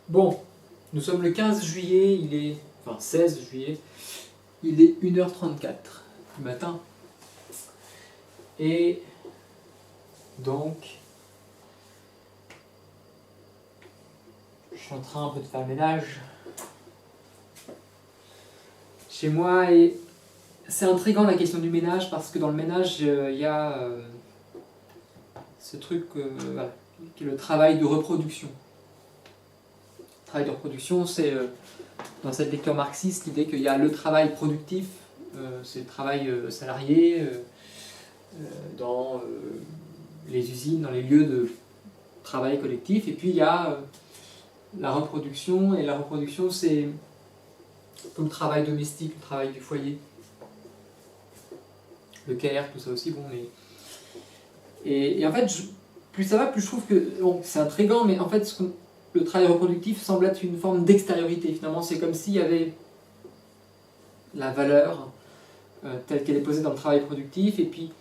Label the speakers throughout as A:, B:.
A: Bon, nous sommes le 15 juillet, enfin 16 juillet, il est 1h34 du matin. Et donc, je suis en train un peu de faire le ménage chez moi et c'est intriguant la question du ménage parce que dans le ménage, il y a ce truc voilà, qui est le travail de reproduction. Le travail de reproduction, c'est dans cette lecture marxiste l'idée qu'il y a le travail productif, c'est le travail salarié dans les usines, dans les lieux de travail collectif, et puis il y a la reproduction, et la reproduction c'est tout le travail domestique, le travail du foyer, le care, tout ça aussi, bon, mais... Et en fait, plus ça va, plus je trouve que, bon, c'est intriguant, mais en fait, le travail reproductif semble être une forme d'extériorité, finalement, c'est comme s'il y avait la valeur telle qu'elle est posée dans le travail productif, et puis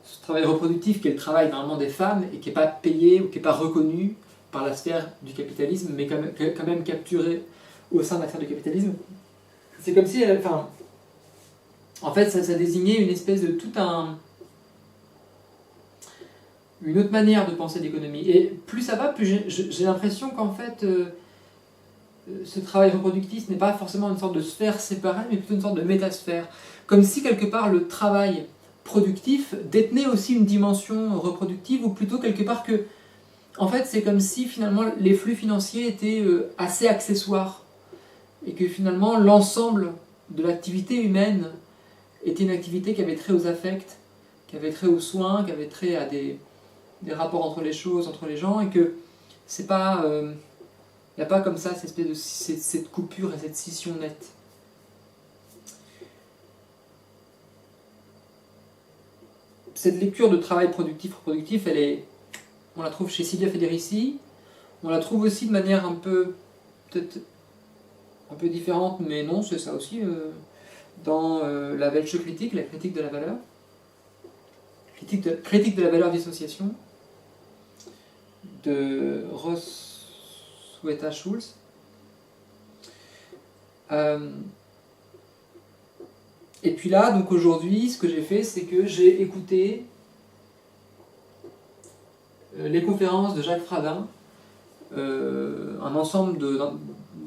A: ce travail reproductif qui est le travail normalement des femmes, et qui n'est pas payé, ou qui n'est pas reconnu par la sphère du capitalisme, mais quand même capturé au sein de la sphère du capitalisme, c'est comme si, enfin, en fait, ça désignait une espèce de une autre manière de penser l'économie. Et plus ça va, plus j'ai l'impression qu'en fait, ce travail reproductif n'est pas forcément une sorte de sphère séparée, mais plutôt une sorte de métasphère. Comme si quelque part le travail productif détenait aussi une dimension reproductive, ou plutôt quelque part que, en fait, c'est comme si finalement les flux financiers étaient assez accessoires, et que finalement l'ensemble de l'activité humaine était une activité qui avait trait aux affects, qui avait trait aux soins, qui avait trait à des rapports entre les choses, entre les gens, et que c'est pas... il n'y a pas comme ça cette coupure et cette scission nette. Cette lecture de travail productif, on la trouve chez Silvia Federici, on la trouve aussi de manière peut-être un peu différente, mais non, c'est ça aussi, dans la Welche-Kritik, la critique de la valeur, critique de la valeur dissociation, de Roswitha Schulz. Et puis là, donc aujourd'hui, ce que j'ai fait, c'est que j'ai écouté les conférences de Jacques Fradin, un ensemble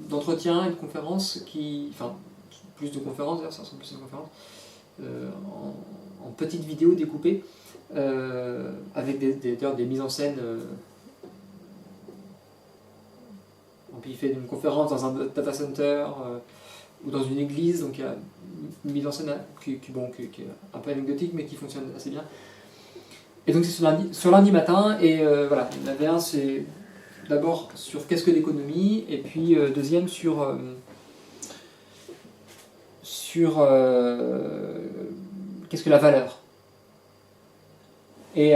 A: d'entretiens et de conférences enfin, plus de conférences d'ailleurs, ça ressemble plus à une conférence, en petites vidéos découpées, avec des mises en scène. Puis il fait une conférence dans un data center ou dans une église, donc il y a une mise en scène qui est un peu anecdotique mais qui fonctionne assez bien. Et donc c'est sur lundi matin, et voilà, il y en avait un, c'est d'abord sur qu'est-ce que l'économie, et puis deuxième sur qu'est-ce que la valeur. Et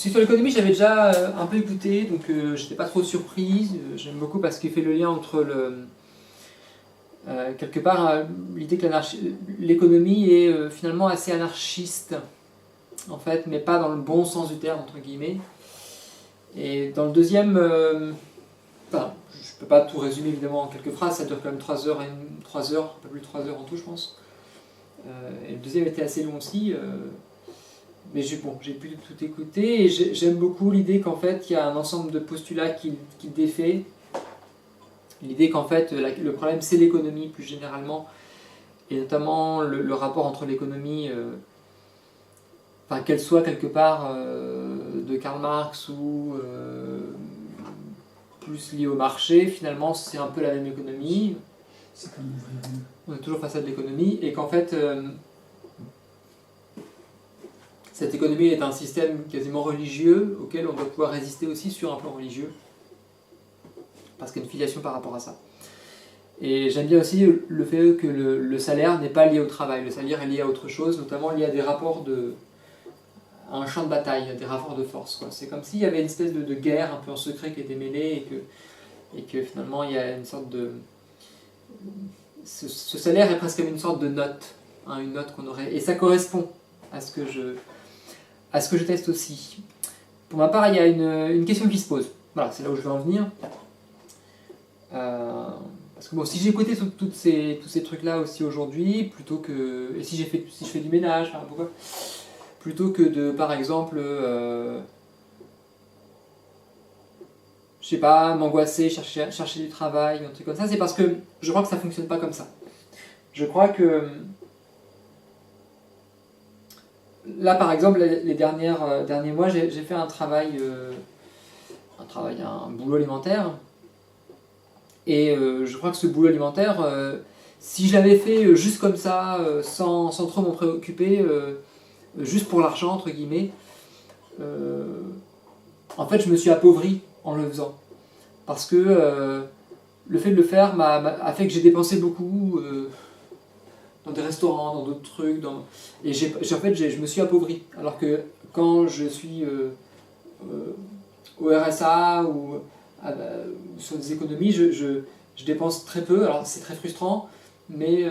A: sur l'économie, j'avais déjà un peu écouté, donc j'étais pas trop surprise. J'aime beaucoup parce qu'il fait le lien entre quelque part l'idée que l'économie est finalement assez anarchiste, en fait, mais pas dans le bon sens du terme, entre guillemets. Et dans le deuxième, enfin, je peux pas tout résumer évidemment en quelques phrases, ça dure quand même 3 heures, un peu plus de 3 heures en tout, je pense. Et le deuxième était assez long aussi. Mais j'ai pu tout écouter, et j'aime beaucoup l'idée qu'en fait il y a un ensemble de postulats qu'il défait. L'idée qu'en fait le problème c'est l'économie plus généralement, et notamment le rapport entre l'économie, enfin qu'elle soit quelque part de Karl Marx ou plus liée au marché, finalement c'est un peu la même économie.
B: C'est comme
A: on est toujours face à de l'économie, et qu'en fait cette économie est un système quasiment religieux auquel on doit pouvoir résister aussi sur un plan religieux, parce qu'il y a une filiation par rapport à ça. Et j'aime bien aussi le fait que le salaire n'est pas lié au travail, le salaire est lié à autre chose, notamment lié à des rapports à un champ de bataille, à des rapports de force, quoi. C'est comme s'il y avait une espèce de guerre un peu en secret qui était mêlée, et que finalement il y a une sorte de... Ce salaire est presque comme une sorte de note, hein, une note qu'on aurait... Et ça correspond à ce que je teste aussi. pour ma part, il y a une question qui se pose. Voilà, c'est là où je veux en venir. Parce que bon, si j'écoutais tous ces trucs-là aussi aujourd'hui, plutôt que... Et si je fais du ménage, enfin, pourquoi plutôt que de, par exemple, je sais pas, m'angoisser, chercher du travail, un truc comme ça, c'est parce que je crois que ça fonctionne pas comme ça. Je crois que là, par exemple, les derniers mois, j'ai fait un boulot alimentaire. Et je crois que ce boulot alimentaire, si je l'avais fait juste comme ça, sans trop m'en préoccuper, juste pour l'argent, entre guillemets, en fait, je me suis appauvri en le faisant. Parce que le fait de le faire a fait que j'ai dépensé beaucoup dans des restaurants, dans d'autres trucs. Et je me suis appauvri. Alors que quand je suis au RSA ou sur des économies, je dépense très peu. Alors c'est très frustrant, mais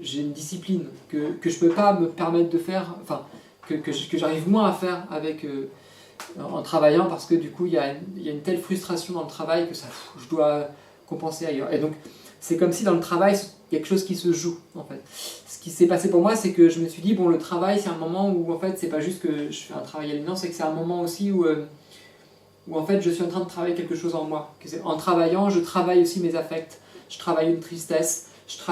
A: j'ai une discipline que je ne peux pas me permettre de faire, enfin, que j'arrive moins à faire en travaillant, parce que du coup il y a une telle frustration dans le travail que je dois compenser ailleurs. Et donc c'est comme si dans le travail il y a quelque chose qui se joue en fait. Ce qui s'est passé pour moi, c'est que je me suis dit bon, le travail c'est un moment où en fait c'est pas juste que je fais un travail aliénant, c'est que c'est un moment aussi où en fait je suis en train de travailler quelque chose en moi. En travaillant, je travaille aussi mes affects, je travaille une tristesse, je suis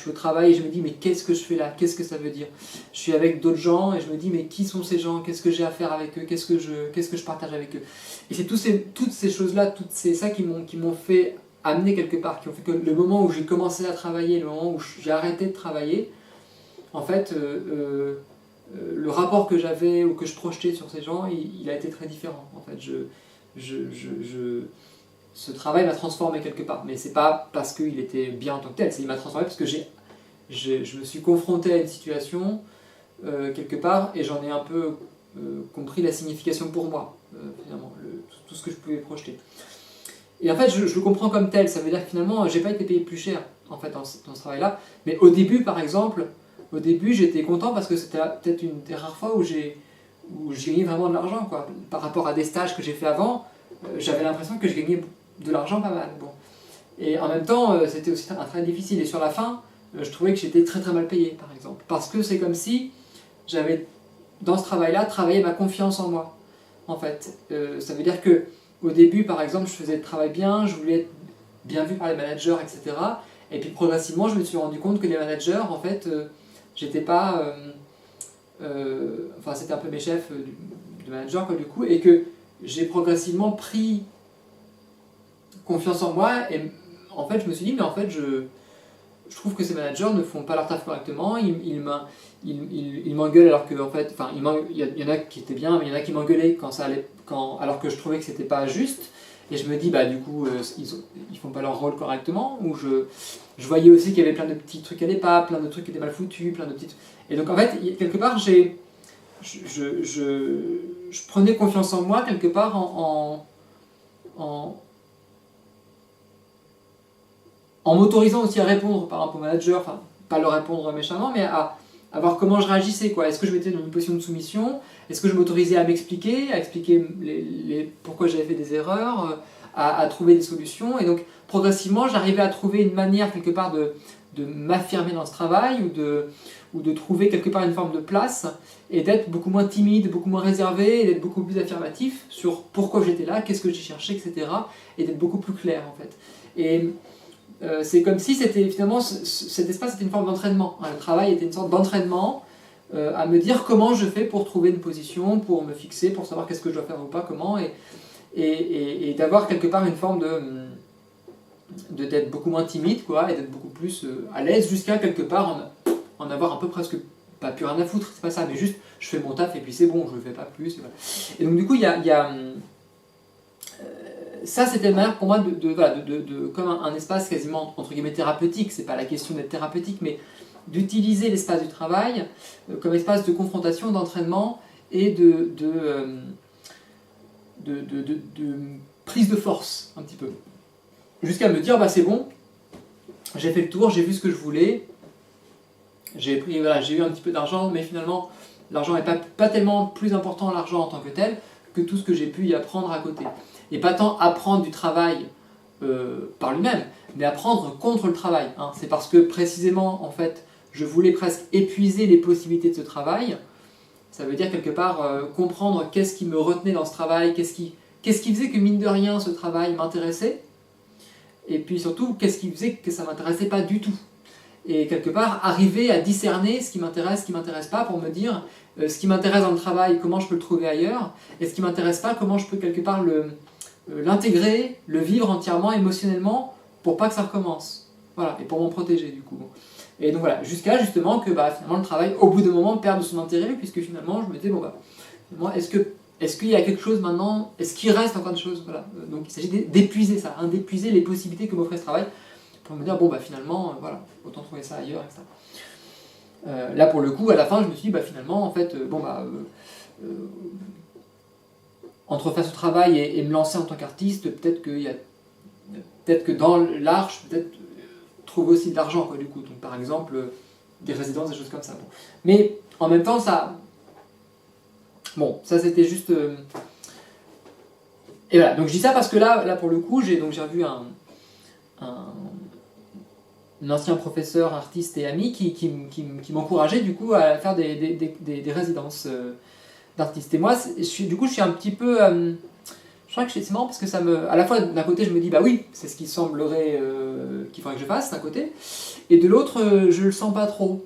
A: au travail et je me dis mais qu'est-ce que je fais là, qu'est-ce que ça veut dire. Je suis avec d'autres gens et je me dis mais qui sont ces gens, qu'est-ce que j'ai à faire avec eux, qu'est-ce que je partage avec eux. Et c'est toutes ces choses-là, ça qui m'ont fait amener quelque part, qui ont fait que le moment où j'ai commencé à travailler, le moment où j'ai arrêté de travailler, en fait, le rapport que j'avais ou que je projetais sur ces gens, il a été très différent. En fait, ce travail m'a transformé quelque part, mais c'est pas parce qu'il était bien en tant que tel, il m'a transformé parce que je me suis confronté à une situation quelque part et j'en ai un peu compris la signification pour moi, finalement, tout ce que je pouvais projeter. Et en fait, je le comprends comme tel, ça veut dire que finalement, j'ai pas été payé plus cher en fait, dans ce travail-là, mais au début, par exemple, j'étais content parce que c'était peut-être une des rares fois où j'ai gagné vraiment de l'argent, quoi. Par rapport à des stages que j'ai fait avant, j'avais l'impression que je gagnais de l'argent pas mal. Bon. Et en même temps, c'était aussi un travail difficile. Et sur la fin, je trouvais que j'étais très très mal payé, par exemple. Parce que c'est comme si j'avais, dans ce travail-là, travaillé ma confiance en moi. En fait, ça veut dire que au début, par exemple, je faisais le travail bien, je voulais être bien vu par les managers, etc. Et puis progressivement, je me suis rendu compte que les managers, en fait, j'étais pas... enfin, c'était un peu mes chefs de manager, quoi, du coup, et que j'ai progressivement pris confiance en moi, et en fait, je me suis dit, mais en fait, je trouve que ces managers ne font pas leur taf correctement, ils m'engueulent alors que, en fait, enfin, il y en a qui étaient bien, mais il y en a qui m'engueulaient alors que je trouvais que c'était pas juste, et je me dis, bah, du coup, ils font pas leur rôle correctement, ou je voyais aussi qu'il y avait plein de petits trucs qui n'allaient pas, plein de trucs qui étaient mal foutus, plein de petites... Et donc, en fait, quelque part, je prenais confiance en moi, quelque part, en m'autorisant aussi à répondre par rapport au manager, enfin, pas leur répondre méchamment, mais à voir comment je réagissais, quoi. Est-ce que je m'étais dans une position de soumission? Est-ce que je m'autorisais à expliquer pourquoi j'avais fait des erreurs, à trouver des solutions? Et donc, progressivement, j'arrivais à trouver une manière, quelque part, de m'affirmer dans ce travail, ou de trouver quelque part une forme de place, et d'être beaucoup moins timide, beaucoup moins réservé, et d'être beaucoup plus affirmatif sur pourquoi j'étais là, qu'est-ce que j'ai cherché, etc. Et d'être beaucoup plus clair, en fait. Et c'est comme si c'était finalement cet espace était une forme d'entraînement. Le travail était une sorte d'entraînement à me dire comment je fais pour trouver une position, pour me fixer, pour savoir qu'est-ce que je dois faire ou pas, comment, et d'avoir quelque part une forme d'être beaucoup moins timide, quoi, et d'être beaucoup plus à l'aise, jusqu'à quelque part en avoir un peu presque pas plus rien à foutre, c'est pas ça, mais juste je fais mon taf et puis c'est bon, je le fais pas plus. Et, voilà. Et donc du coup il y a ça, c'était une manière pour moi comme un espace quasiment entre guillemets thérapeutique. C'est pas la question d'être thérapeutique, mais d'utiliser l'espace du travail comme espace de confrontation, d'entraînement et de prise de force un petit peu, jusqu'à me dire bah c'est bon, j'ai fait le tour, j'ai vu ce que je voulais, j'ai eu un petit peu d'argent, mais finalement L'argent n'est pas tellement plus important, l'argent en tant que tel, que tout ce que j'ai pu y apprendre à côté. Et pas tant apprendre du travail par lui-même, mais apprendre contre le travail. Hein. C'est parce que précisément, en fait, je voulais presque épuiser les possibilités de ce travail. Ça veut dire quelque part comprendre qu'est-ce qui me retenait dans ce travail, qu'est-ce qui faisait que mine de rien ce travail m'intéressait, et puis surtout qu'est-ce qui faisait que ça ne m'intéressait pas du tout. Et quelque part arriver à discerner ce qui m'intéresse pas pour me dire ce qui m'intéresse dans le travail, comment je peux le trouver ailleurs, et ce qui m'intéresse pas, comment je peux quelque part l'intégrer, le vivre entièrement émotionnellement pour pas que ça recommence. Voilà, et pour m'en protéger du coup. Et donc voilà, jusqu'à justement que finalement le travail au bout d'un moment perde son intérêt, puisque finalement je me disais finalement, est-ce qu'il y a quelque chose maintenant, est-ce qu'il reste encore des choses, voilà. Donc il s'agit d'épuiser ça, hein, d'épuiser les possibilités que m'offrait ce travail, pour me dire finalement, voilà, autant trouver ça ailleurs, etc. Là pour le coup, à la fin je me suis dit finalement en fait, entre faire ce travail et me lancer en tant qu'artiste, peut-être que dans l'art, peut-être trouver aussi de l'argent, quoi, du coup. Donc, par exemple, des résidences, des choses comme ça. Bon. Mais en même temps, ça c'était juste... Et voilà, donc je dis ça parce que là pour le coup, j'ai revu un ancien professeur, artiste et ami qui m'encourageait du coup à faire des résidences d'artistes. Et moi, je suis un petit peu... je crois que c'est marrant parce que à la fois d'un côté je me dis oui, c'est ce qui semblerait qu'il faudrait que je fasse d'un côté, et de l'autre je le sens pas trop.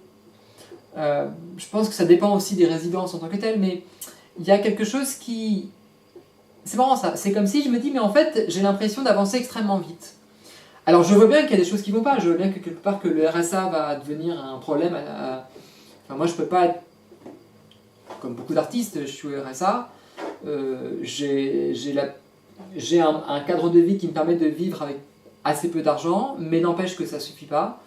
A: Je pense que ça dépend aussi des résidences en tant que telles, mais il y a quelque chose qui... C'est marrant ça, c'est comme si je me dis mais en fait j'ai l'impression d'avancer extrêmement vite. Alors je vois bien qu'il y a des choses qui vont pas, je vois bien que quelque part que le RSA va devenir un problème Enfin, moi je peux pas être... Comme beaucoup d'artistes, je suis au RSA, j'ai un cadre de vie qui me permet de vivre avec assez peu d'argent, mais n'empêche que ça ne suffit pas,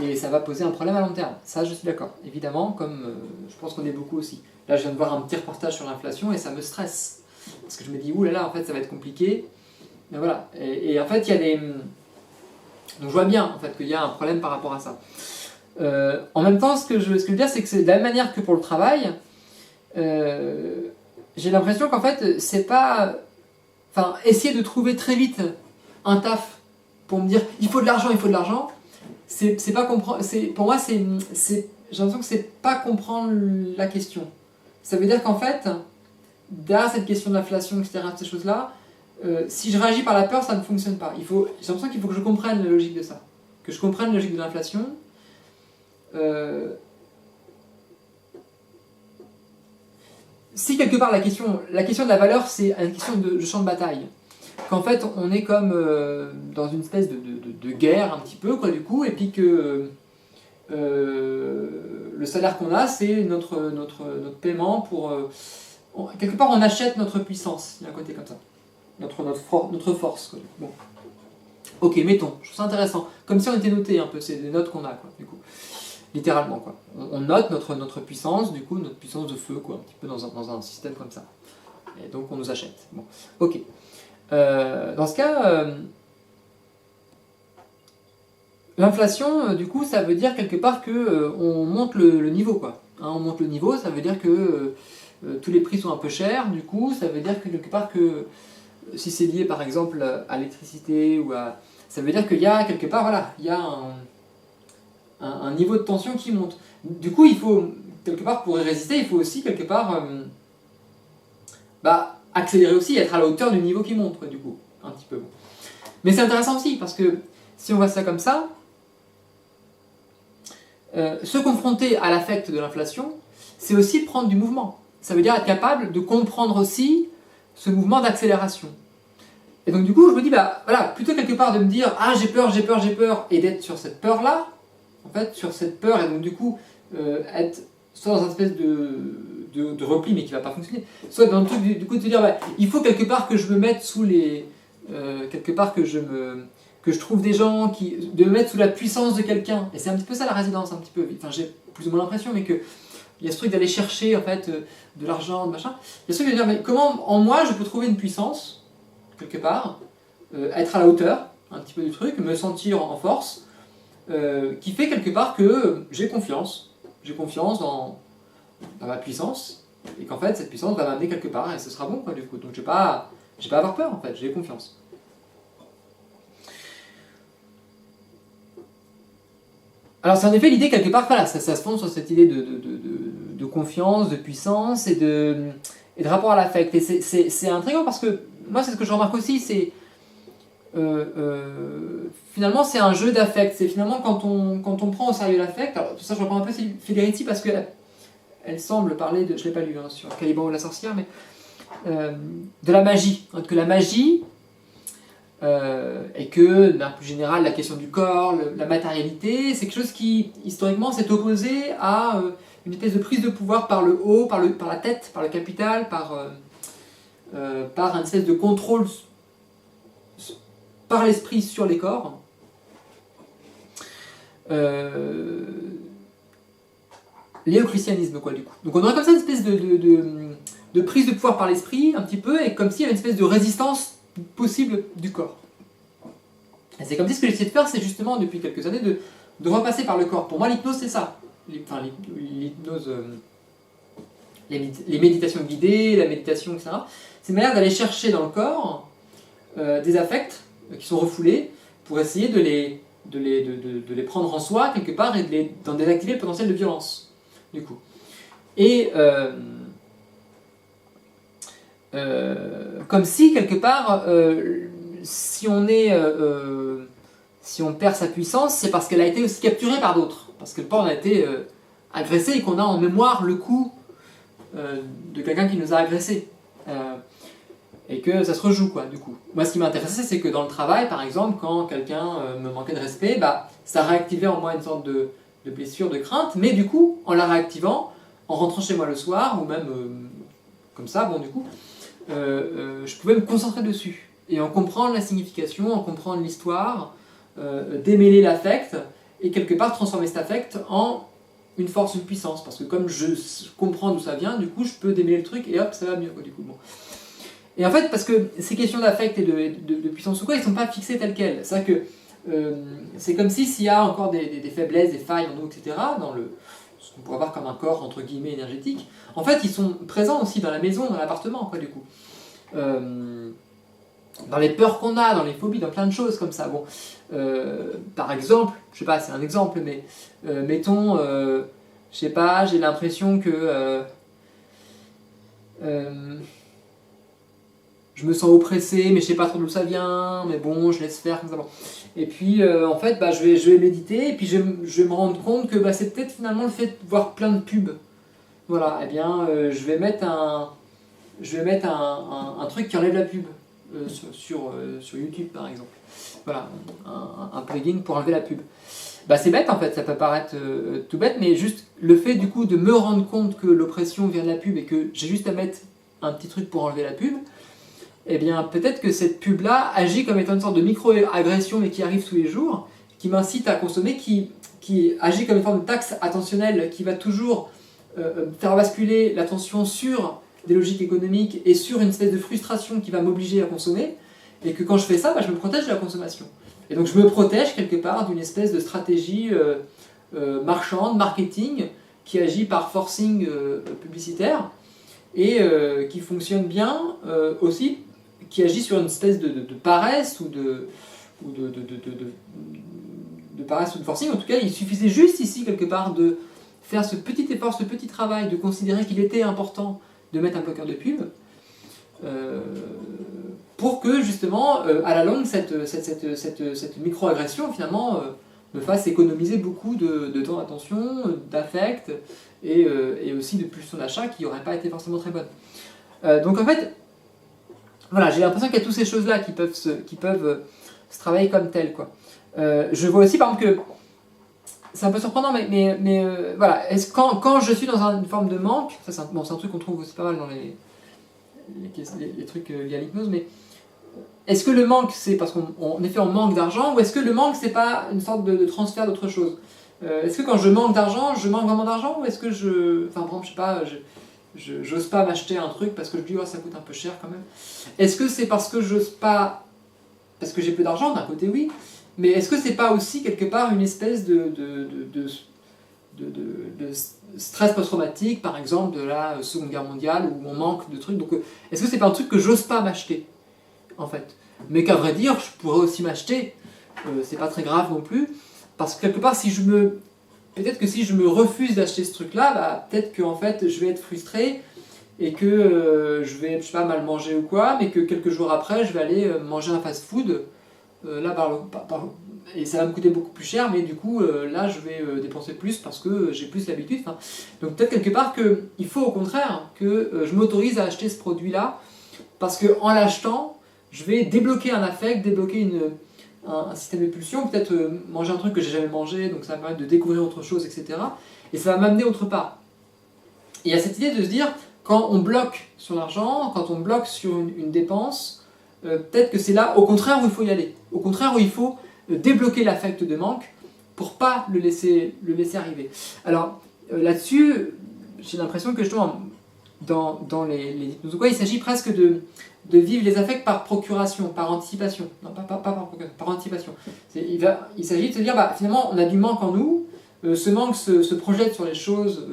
A: et ça va poser un problème à long terme. Ça, je suis d'accord, évidemment, comme je pense qu'on est beaucoup aussi. Là, je viens de voir un petit reportage sur l'inflation, et ça me stresse, parce que je me dis, oulala, en fait, ça va être compliqué, mais voilà. Et en fait, il y a des... Donc je vois bien, en fait, qu'il y a un problème par rapport à ça. En même temps, ce que je veux dire, c'est que c'est de la même manière que pour le travail, j'ai l'impression qu'en fait, c'est pas... Enfin, essayer de trouver très vite un taf pour me dire il faut de l'argent, c'est pas comprendre. Pour moi, j'ai l'impression que c'est pas comprendre la question. Ça veut dire qu'en fait, derrière cette question de l'inflation, etc., ces choses-là, si je réagis par la peur, ça ne fonctionne pas. J'ai l'impression qu'il faut que je comprenne la logique de ça, que je comprenne la logique de l'inflation. Si quelque part la question de la valeur, c'est une question de champ de bataille, qu'en fait on est comme dans une espèce de guerre un petit peu, quoi, du coup, et puis que le salaire qu'on a, c'est notre paiement pour... quelque part on achète notre puissance, il y a un côté comme ça, notre force, quoi. Bon. Ok, mettons, je trouve ça intéressant, comme si on était noté un peu, c'est des notes qu'on a, quoi, du coup. Littéralement, quoi. On note notre puissance, du coup, notre puissance de feu, quoi, un petit peu dans un système comme ça. Et donc on nous achète. Bon, ok. Dans ce cas, l'inflation, du coup, ça veut dire quelque part que on monte le niveau, quoi. Hein, on monte le niveau, ça veut dire que tous les prix sont un peu chers, du coup, ça veut dire que quelque part que si c'est lié par exemple à l'électricité ou à... Ça veut dire qu'il y a quelque part, voilà, il y a un niveau de tension qui monte. Du coup, il faut, quelque part, pour y résister, il faut aussi, quelque part, accélérer aussi, être à la hauteur du niveau qui monte, quoi, du coup, un petit peu. Mais c'est intéressant aussi, parce que si on voit ça comme ça, se confronter à l'affect de l'inflation, c'est aussi prendre du mouvement. Ça veut dire être capable de comprendre aussi ce mouvement d'accélération. Et donc du coup, je me dis, voilà, plutôt quelque part de me dire, ah, j'ai peur, et d'être sur cette peur-là, en fait, sur cette peur, et donc du coup, être soit dans une espèce de repli, mais qui ne va pas fonctionner, soit dans le truc, du coup, de se dire, il faut quelque part que je me mette sous les... quelque part que je trouve des gens, de me mettre sous la puissance de quelqu'un. Et c'est un petit peu ça la résidence, un petit peu. Enfin, j'ai plus ou moins l'impression, mais qu'il y a ce truc d'aller chercher, en fait, de l'argent, de machin. Il y a ce truc de dire, mais comment, en moi, je peux trouver une puissance, quelque part, être à la hauteur, un petit peu du truc, me sentir en force, qui fait quelque part que j'ai confiance dans ma puissance, et qu'en fait cette puissance va m'amener quelque part et ce sera bon quoi du coup. Donc j'ai pas à avoir peur en fait, j'ai confiance. Alors c'est en effet l'idée quelque part, voilà, ça se fonde sur cette idée de confiance, de puissance et de rapport à l'affect. Et c'est intriguant parce que moi c'est ce que je remarque aussi, c'est finalement c'est un jeu d'affect. C'est finalement quand on prend au sérieux l'affect, alors tout ça je reprends un peu Federici parce que elle semble parler de, je l'ai pas lu hein, sur Caliban ou la sorcière, mais de la magie. Que la magie, et que, d'un plus général, la question du corps, la matérialité, c'est quelque chose qui, historiquement, s'est opposé à une espèce de prise de pouvoir par le haut, par la tête, par le capital, par une espèce de contrôle par l'esprit sur les corps. Léo-christianisme, quoi, du coup. Donc on aurait comme ça une espèce de prise de pouvoir par l'esprit, un petit peu, et comme s'il y avait une espèce de résistance possible du corps. Et c'est comme si ce que j'essaie de faire, c'est justement, depuis quelques années, de repasser par le corps. Pour moi, l'hypnose, c'est ça. L'hypnose, les méditations guidées, la méditation, etc. C'est une manière d'aller chercher dans le corps des affects qui sont refoulés pour essayer de les prendre en soi, quelque part, et d'en désactiver le potentiel de violence, du coup. Et comme si, quelque part, si on perd sa puissance, c'est parce qu'elle a été aussi capturée par d'autres. Parce que le corps a été agressé et qu'on a en mémoire le coup de quelqu'un qui nous a agressé. Et que ça se rejoue, quoi, du coup. Moi, ce qui m'intéressait, c'est que dans le travail, par exemple, quand quelqu'un me manquait de respect, ça réactivait en moi une sorte de blessure, de crainte, mais du coup, en la réactivant, en rentrant chez moi le soir, ou même comme ça, bon, du coup, je pouvais me concentrer dessus. Et en comprendre la signification, en comprendre l'histoire, démêler l'affect, et quelque part transformer cet affect en une force, une puissance. Parce que comme je comprends d'où ça vient, du coup, je peux démêler le truc, et hop, ça va mieux, quoi, du coup, bon. Et en fait, parce que ces questions d'affect et de puissance ou quoi, ils ne sont pas fixés tels quels. C'est-à-dire que c'est comme si s'il y a encore des faiblesses, des failles en nous, etc., dans ce qu'on pourrait voir comme un corps, entre guillemets, énergétique, en fait, ils sont présents aussi dans la maison, dans l'appartement, quoi, du coup. Dans les peurs qu'on a, dans les phobies, dans plein de choses comme ça. Bon, par exemple, je sais pas, c'est un exemple, mais mettons, je sais pas, j'ai l'impression que je me sens oppressé, mais je sais pas trop d'où ça vient, mais bon, je laisse faire comme ça. Bon. Et puis, en fait, je vais méditer, et puis je vais me rendre compte que c'est peut-être finalement le fait de voir plein de pubs. Voilà, eh bien, je vais mettre un truc qui enlève la pub sur YouTube, par exemple. Voilà, un plugin pour enlever la pub. C'est bête, en fait, ça peut paraître tout bête, mais juste le fait, du coup, de me rendre compte que l'oppression vient de la pub et que j'ai juste à mettre un petit truc pour enlever la pub, eh bien, peut-être que cette pub-là agit comme étant une sorte de micro-agression, mais qui arrive tous les jours, qui m'incite à consommer, qui agit comme une forme de taxe attentionnelle, qui va toujours faire basculer l'attention sur des logiques économiques et sur une espèce de frustration qui va m'obliger à consommer, et que quand je fais ça, je me protège de la consommation. Et donc je me protège quelque part d'une espèce de stratégie marchande, marketing, qui agit par forcing publicitaire, et qui fonctionne bien aussi, qui agit sur une espèce de paresse ou de paresse ou de forcing. En tout cas, il suffisait juste ici, quelque part, de faire ce petit effort, ce petit travail, de considérer qu'il était important de mettre un bloqueur de pub, pour que, justement, à la longue, cette micro-agression, finalement, me fasse économiser beaucoup de temps d'attention, d'affect, et aussi de pulsion d'achat qui n'auraient pas été forcément très bonnes. Donc, en fait, voilà, j'ai l'impression qu'il y a toutes ces choses-là qui peuvent se travailler comme telles, quoi. Je vois aussi, par exemple, que c'est un peu surprenant, mais voilà, quand je suis dans une forme de manque, ça c'est un truc qu'on trouve aussi pas mal dans les trucs liés à l'hypnose, mais est-ce que le manque c'est parce qu'en effet on manque d'argent, ou est-ce que le manque c'est pas une sorte de transfert d'autre chose? Est-ce que quand je manque d'argent, je manque vraiment d'argent, ou est-ce que par exemple, je sais pas, j'ose pas m'acheter un truc parce que je dis ça coûte un peu cher quand même? Est-ce que c'est parce que j'ose pas, parce que j'ai peu d'argent? D'un côté oui, mais est-ce que c'est pas aussi quelque part une espèce de stress post-traumatique, par exemple, de la Seconde Guerre mondiale, où on manque de trucs. Donc, est-ce que c'est pas un truc que j'ose pas m'acheter, en fait? Mais qu'à vrai dire, je pourrais aussi m'acheter, c'est pas très grave non plus, parce que quelque part, peut-être que si je me refuse d'acheter ce truc-là, bah, peut-être que en fait, je vais être frustré, et que je vais, je sais pas, mal manger ou quoi, mais que quelques jours après, je vais aller manger un fast-food, là, et ça va me coûter beaucoup plus cher, mais du coup, là, je vais dépenser plus parce que j'ai plus l'habitude. Enfin, donc peut-être quelque part qu'il faut au contraire que je m'autorise à acheter ce produit-là, parce qu'en l'achetant, je vais débloquer un affect, débloquer un système de pulsion, peut-être manger un truc que j'ai jamais mangé, donc ça va me permettre de découvrir autre chose, etc. Et ça va m'amener autre part. Et il y a cette idée de se dire, quand on bloque sur l'argent, quand on bloque sur une dépense, peut-être que c'est là, au contraire, où il faut y aller. Au contraire, où il faut débloquer l'affect de manque pour pas le laisser arriver. Alors, là-dessus, j'ai l'impression que justement, dans les hypnoses, il s'agit presque de vivre les affects par procuration, par anticipation. Non, pas par procuration, par anticipation. Il s'agit de se dire, bah, finalement, on a du manque en nous, ce manque se projette sur les choses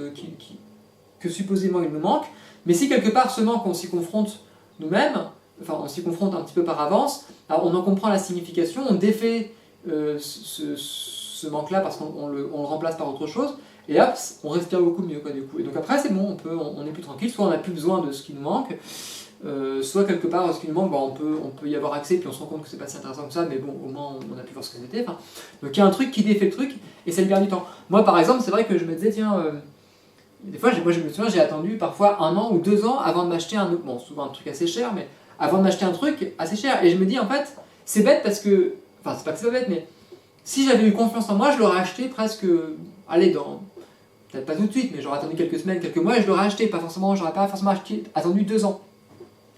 A: que supposément il nous manque, mais si quelque part ce manque on s'y confronte nous-mêmes, enfin on s'y confronte un petit peu par avance, alors on en comprend la signification, on défait ce manque-là parce qu'on le remplace par autre chose, et hop, on respire beaucoup mieux quoi du coup. Et donc après c'est bon, on est plus tranquille, soit on n'a plus besoin de ce qui nous manque, soit quelque part ce qui nous manque, bah, on peut y avoir accès, puis on se rend compte que c'est pas si intéressant que ça, mais bon, au moins on a pu voir ce que c'était. Enfin, donc il y a un truc qui défait le truc, et ça libère du temps. Moi par exemple, c'est vrai que je me disais, tiens, des fois, moi je me souviens, j'ai attendu parfois 1 an ou 2 ans avant de m'acheter bon souvent un truc assez cher, mais avant de m'acheter un truc assez cher. Et je me dis en fait, c'est bête parce que, enfin c'est pas que c'est pas bête, mais si j'avais eu confiance en moi, je l'aurais acheté presque, allez, peut-être pas tout de suite, mais j'aurais attendu quelques semaines, quelques mois et je l'aurais acheté, j'aurais pas forcément attendu 2 ans.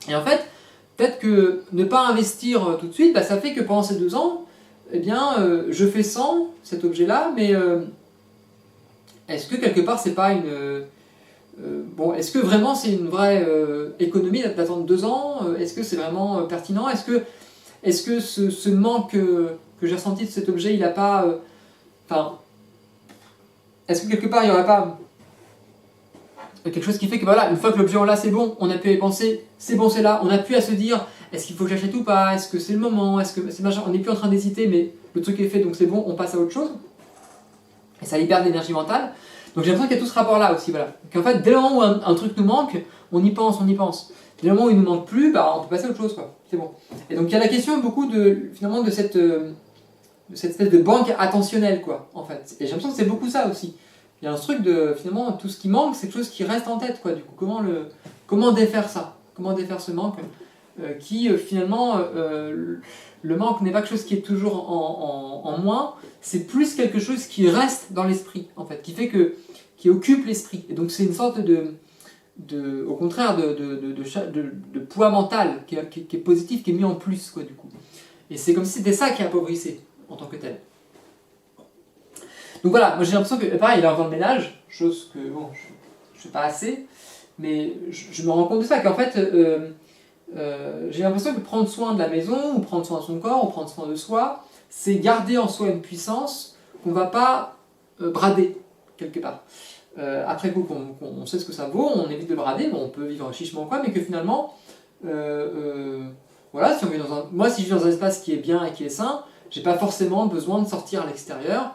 A: Et en fait, peut-être que ne pas investir tout de suite, bah, ça fait que pendant ces 2 ans, eh bien, je fais sans cet objet-là, mais est-ce que quelque part c'est pas bon, est-ce que vraiment c'est une vraie économie d'attendre 2 ans? Est-ce que c'est vraiment pertinent? Est-ce que ce manque que j'ai ressenti de cet objet, il a pas... Enfin, est-ce que quelque part il n'y aurait pas quelque chose qui fait que voilà, une fois que l'objet on l'a, c'est bon, on a pu y penser, c'est bon, c'est là, on a pu à se dire, est-ce qu'il faut que j'achète ou pas? Est-ce que c'est le moment? Est-ce que c'est machin? On n'est plus en train d'hésiter, mais le truc est fait, donc c'est bon, on passe à autre chose. Et ça libère de l'énergie mentale. Donc j'ai l'impression qu'il y a tout ce rapport-là aussi, voilà. En fait, dès le moment où un truc nous manque, on y pense, on y pense. Dès le moment où il nous manque plus, bah, on peut passer à autre chose, quoi. C'est bon. Et donc il y a la question beaucoup finalement de cette espèce de banque attentionnelle, quoi, en fait. Et j'ai l'impression que c'est beaucoup ça aussi. Il y a un truc de, finalement, tout ce qui manque, c'est quelque chose qui reste en tête, quoi. Du coup, comment défaire ça? Comment défaire ce manque qui, finalement, le manque n'est pas quelque chose qui est toujours en moins, c'est plus quelque chose qui reste dans l'esprit, en fait, qui occupe l'esprit. Et donc c'est une sorte au contraire, de poids mental qui est positif, qui est mis en plus, quoi, du coup. Et c'est comme si c'était ça qui appauvrissait, en tant que tel. Donc voilà, moi j'ai l'impression que, pareil, il est dans le ménage, chose que, bon, je ne fais pas assez, mais je me rends compte de ça, qu'en fait, j'ai l'impression que prendre soin de la maison, ou prendre soin de son corps, ou prendre soin de soi, c'est garder en soi une puissance qu'on ne va pas brader, quelque part. Après coup, on sait ce que ça vaut, on évite de brader, bon, on peut vivre chichement quoi, mais que finalement, voilà, si on vit moi si je vis dans un espace qui est bien et qui est sain, j'ai pas forcément besoin de sortir à l'extérieur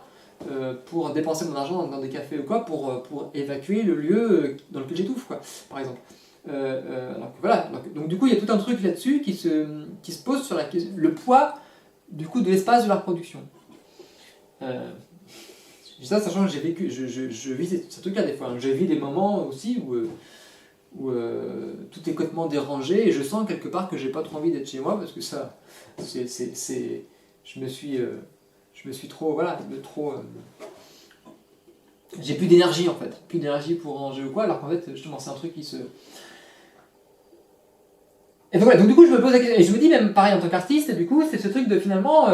A: pour dépenser mon argent dans des cafés ou quoi, pour évacuer le lieu dans lequel j'étouffe, quoi, par exemple. Donc voilà, donc du coup il y a tout un truc là-dessus qui se pose sur le poids du coup de l'espace de la reproduction. Je dis ça sachant que j'ai vécu, je vis ce truc-là des fois. J'ai vu des moments aussi où tout est complètement dérangé et je sens quelque part que j'ai pas trop envie d'être chez moi parce que ça, je me suis trop, voilà, j'ai plus d'énergie en fait, plus d'énergie pour ranger ou quoi, alors qu'en fait justement c'est un truc qui se... Et donc voilà, donc du coup je me pose la question, et je me dis même pareil en tant qu'artiste, du coup c'est ce truc de finalement...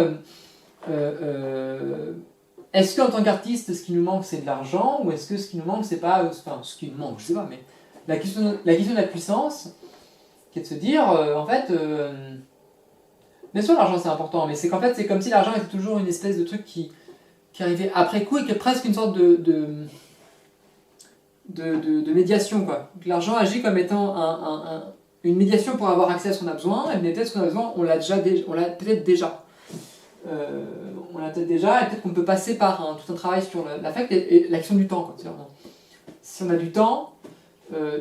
A: est-ce qu'en tant qu'artiste, ce qui nous manque c'est de l'argent, ou est-ce que ce qui nous manque c'est pas... Enfin, ce qui nous manque, je sais pas, mais la question de la puissance, qui est de se dire, en fait... bien sûr l'argent c'est important, mais c'est qu'en fait c'est comme si l'argent était toujours une espèce de truc qui arrivait après coup, et qui est presque une sorte de médiation, quoi. L'argent agit comme étant une médiation pour avoir accès à ce qu'on a besoin, et peut-être ce qu'on a besoin, on l'a peut-être déjà. On l'a peut-être déjà, et peut-être qu'on peut passer par tout un travail sur l'affect et l'action du temps, quoi. Si on a du temps,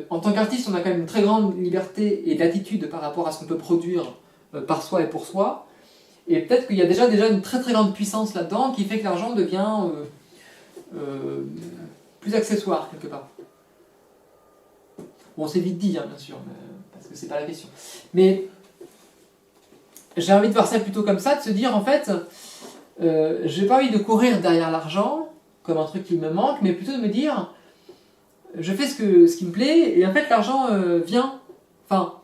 A: en tant qu'artiste, on a quand même une très grande liberté et d'attitude par rapport à ce qu'on peut produire par soi et pour soi. Et peut-être qu'il y a déjà une très très grande puissance là-dedans qui fait que l'argent devient plus accessoire quelque part. Bon, c'est vite dit, hein, bien sûr, parce que c'est pas la question. Mais j'ai envie de voir ça plutôt comme ça, de se dire en fait, j'ai pas envie de courir derrière l'argent comme un truc qui me manque, mais plutôt de me dire, je fais ce qui me plaît, et en fait l'argent vient. Enfin,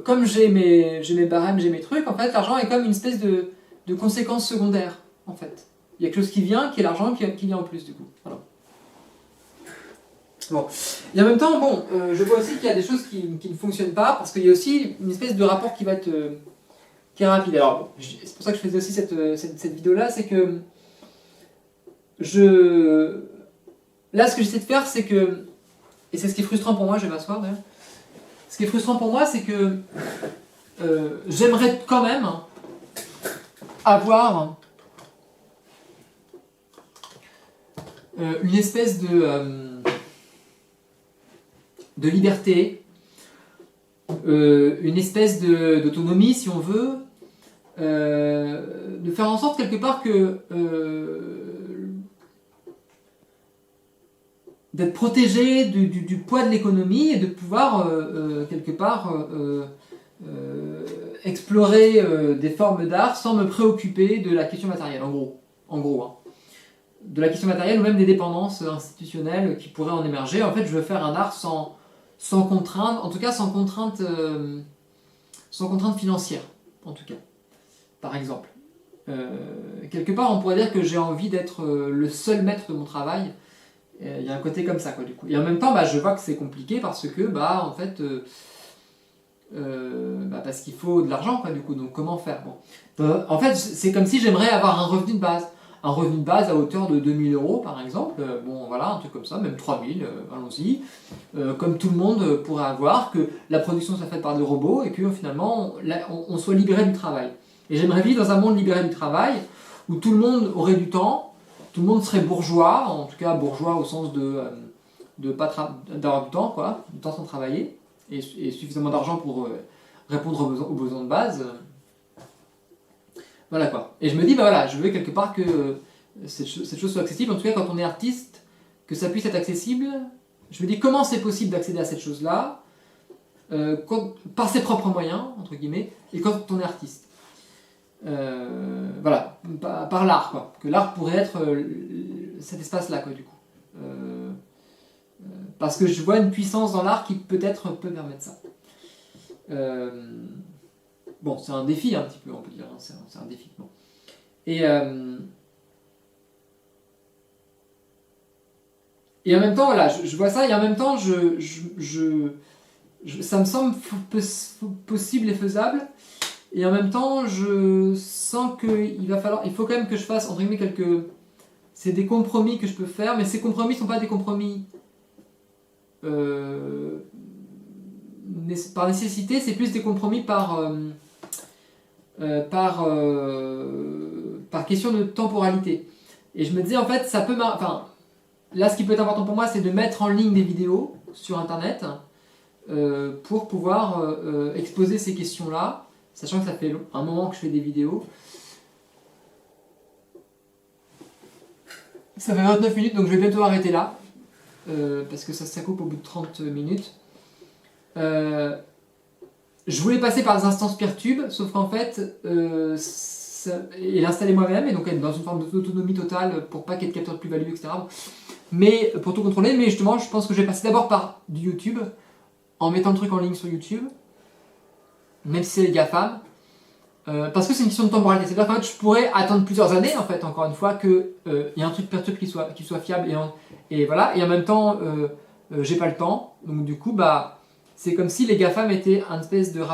A: comme j'ai mes barèmes, j'ai mes trucs, en fait l'argent est comme une espèce de conséquence secondaire, en fait. Il y a quelque chose qui vient, qui est l'argent, qui vient en plus du coup. Voilà. Bon. Et en même temps, bon, je vois aussi qu'il y a des choses qui ne fonctionnent pas, parce qu'il y a aussi une espèce de rapport qui va être qui est rapide. Alors, bon, c'est pour ça que je faisais aussi cette vidéo-là, c'est que là, ce que j'essaie de faire, c'est que, et c'est ce qui est frustrant pour moi, je vais m'asseoir d'ailleurs, ce qui est frustrant pour moi, c'est que j'aimerais quand même avoir une espèce de liberté, une espèce d'autonomie, si on veut, de faire en sorte quelque part que d'être protégé du poids de l'économie et de pouvoir quelque part explorer des formes d'art sans me préoccuper de la question matérielle, en gros hein. De la question matérielle ou même des dépendances institutionnelles qui pourraient en émerger. En fait, je veux faire un art sans contrainte, en tout cas sans contrainte financière, en tout cas, par exemple. Quelque part, on pourrait dire que j'ai envie d'être le seul maître de mon travail. Il y a un côté comme ça, quoi, du coup. Et en même temps, je vois que c'est compliqué parce que, en fait, parce qu'il faut de l'argent, quoi, du coup. Donc, comment faire? Bon. En fait, c'est comme si j'aimerais avoir un revenu de base. Un revenu de base à hauteur de 2000 € par exemple, bon voilà, un truc comme ça, même 3000, allons-y, comme tout le monde pourrait avoir, que la production soit faite par des robots et que finalement on soit libéré du travail. Et j'aimerais vivre dans un monde libéré du travail où tout le monde aurait du temps, tout le monde serait bourgeois, en tout cas bourgeois au sens d'avoir du temps, quoi, du temps sans travailler, et suffisamment d'argent pour répondre aux besoins de base. Voilà quoi. Et je me dis, voilà, je veux quelque part que cette chose soit accessible. En tout cas, quand on est artiste, que ça puisse être accessible. Je me dis, comment c'est possible d'accéder à cette chose-là par ses propres moyens, entre guillemets, et quand on est artiste. Voilà, par l'art, quoi. Que l'art pourrait être cet espace-là, quoi, du coup. Parce que je vois une puissance dans l'art qui peut-être peut permettre ça. Bon, c'est un défi un petit peu, on peut dire, hein, c'est un défi. Bon. Et en même temps, voilà, je vois ça, et en même temps, ça me semble possible et faisable, et en même temps, je sens qu'il faut quand même que je fasse, entre guillemets, c'est des compromis que je peux faire, mais ces compromis ne sont pas des compromis par nécessité, c'est plus des compromis par question de temporalité. Et je me disais, en fait, ça peut... là, ce qui peut être important pour moi, c'est de mettre en ligne des vidéos sur Internet pour pouvoir exposer ces questions-là, sachant que ça fait un moment que je fais des vidéos. Ça fait 29 minutes, donc je vais bientôt arrêter là, parce que ça coupe au bout de 30 minutes. Je voulais passer par des instances Peertube, sauf qu'en fait, et l'installer moi-même, et donc être dans une forme d'autonomie totale pour pas qu'il y ait de capteur de plus-value, etc. Mais pour tout contrôler, mais justement, je pense que je vais passer d'abord par du YouTube, en mettant le truc en ligne sur YouTube, même si c'est les GAFAM, parce que c'est une question de temporalité. C'est-à-dire qu'en fait, je pourrais attendre plusieurs années, en fait, encore une fois, qu'il y ait un truc Peertube qui soit fiable, et voilà, et en même temps, j'ai pas le temps, donc du coup, c'est comme si les GAFAM étaient un espèce de